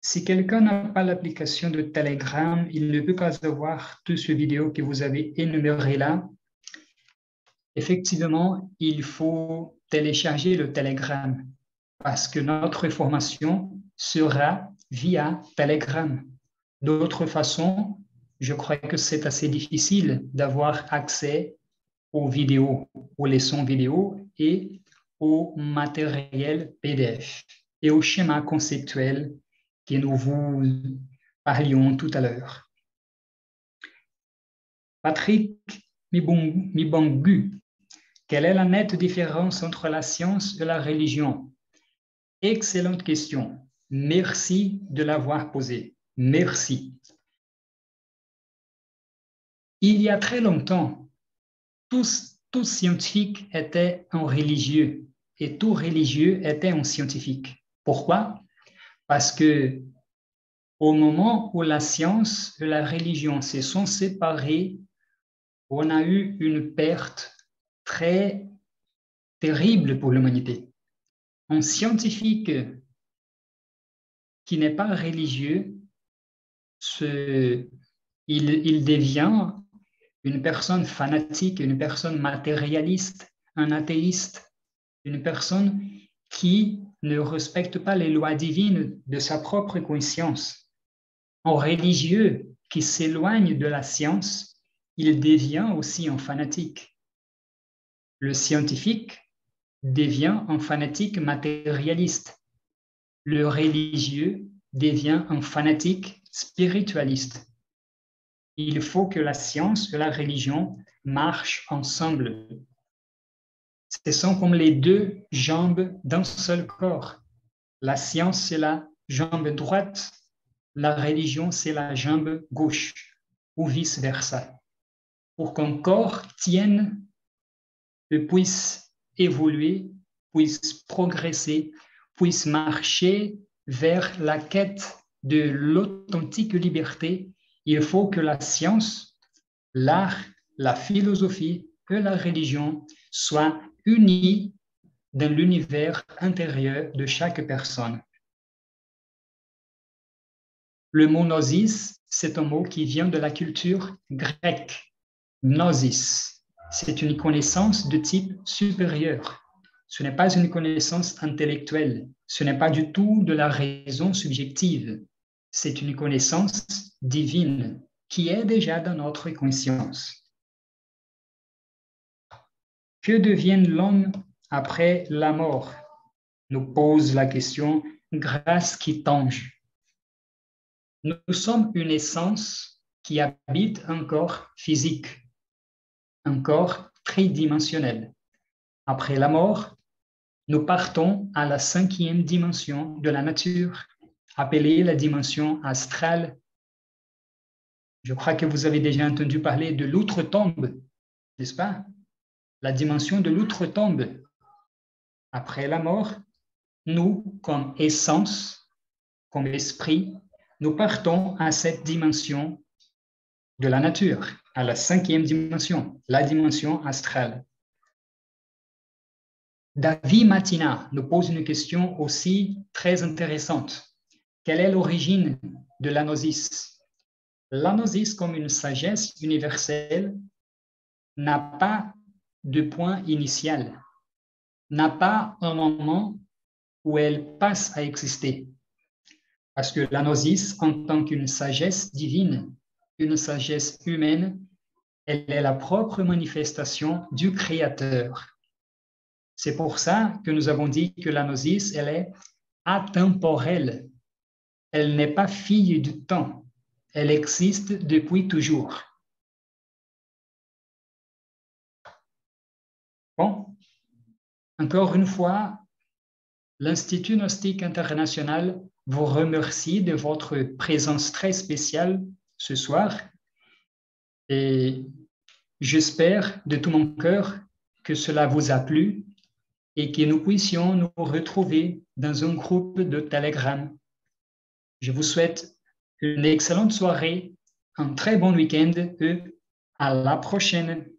Si quelqu'un n'a pas l'application de Telegram, il ne peut pas avoir toutes ces vidéos que vous avez énumérées là. Effectivement, il faut télécharger le Telegram parce que notre formation sera via Telegram. D'autre façon, je crois que c'est assez difficile d'avoir accès aux vidéos, aux leçons vidéo et au matériel PDF et au schéma conceptuel que nous vous parlions tout à l'heure. Patrick Mibangu, quelle est la nette différence entre la science et la religion? Excellente question. Merci de l'avoir posée. Merci. Il y a très longtemps, tous scientifiques étaient un religieux et tout religieux était un scientifique. Pourquoi? Parce que au moment où la science et la religion se sont séparées, on a eu une perte très terrible pour l'humanité. Un scientifique qui n'est pas religieux, il devient une personne fanatique, une personne matérialiste, un athéiste, une personne qui ne respecte pas les lois divines de sa propre conscience. Un religieux qui s'éloigne de la science, il devient aussi un fanatique. Le scientifique devient un fanatique matérialiste. Le religieux devient un fanatique spiritualiste. Il faut que la science et la religion marchent ensemble. Ce sont comme les deux jambes d'un seul corps. La science, c'est la jambe droite, la religion, c'est la jambe gauche, ou vice-versa. Pour qu'un corps tienne et puisse évoluer, puisse progresser, puisse marcher vers la quête de l'authentique liberté, il faut que la science, l'art, la philosophie et la religion soient unis dans l'univers intérieur de chaque personne. Le mot gnosis, c'est un mot qui vient de la culture grecque. Gnosis, c'est une connaissance de type supérieur. Ce n'est pas une connaissance intellectuelle. Ce n'est pas du tout de la raison subjective. C'est une connaissance divine qui est déjà dans notre conscience. Que devient l'homme après la mort? Nous pose la question Grâce qui tange. Nous sommes une essence qui habite un corps physique, un corps tridimensionnel. Après la mort, nous partons à la 5e dimension de la nature, appelée la dimension astrale. Je crois que vous avez déjà entendu parler de l'outre-tombe, n'est-ce pas? La dimension de l'outre-tombe. Après la mort, nous, comme essence, comme esprit, nous partons à cette dimension de la nature, à la 5e dimension, la dimension astrale. David Matina nous pose une question aussi très intéressante. Quelle est l'origine de la gnosis? La gnosis, comme une sagesse universelle, n'a pas de point initial, n'a pas un moment où elle passe à exister. Parce que la gnosis, en tant qu'une sagesse divine, une sagesse humaine, elle est la propre manifestation du Créateur. C'est pour ça que nous avons dit que la gnosis, elle est atemporelle. Elle n'est pas fille du temps. Elle existe depuis toujours. Bon, encore une fois, l'Institut Gnostique International vous remercie de votre présence très spéciale ce soir et j'espère de tout mon cœur que cela vous a plu et que nous puissions nous retrouver dans un groupe de Telegram Je vous souhaite une excellente soirée, un très bon week-end et à la prochaine.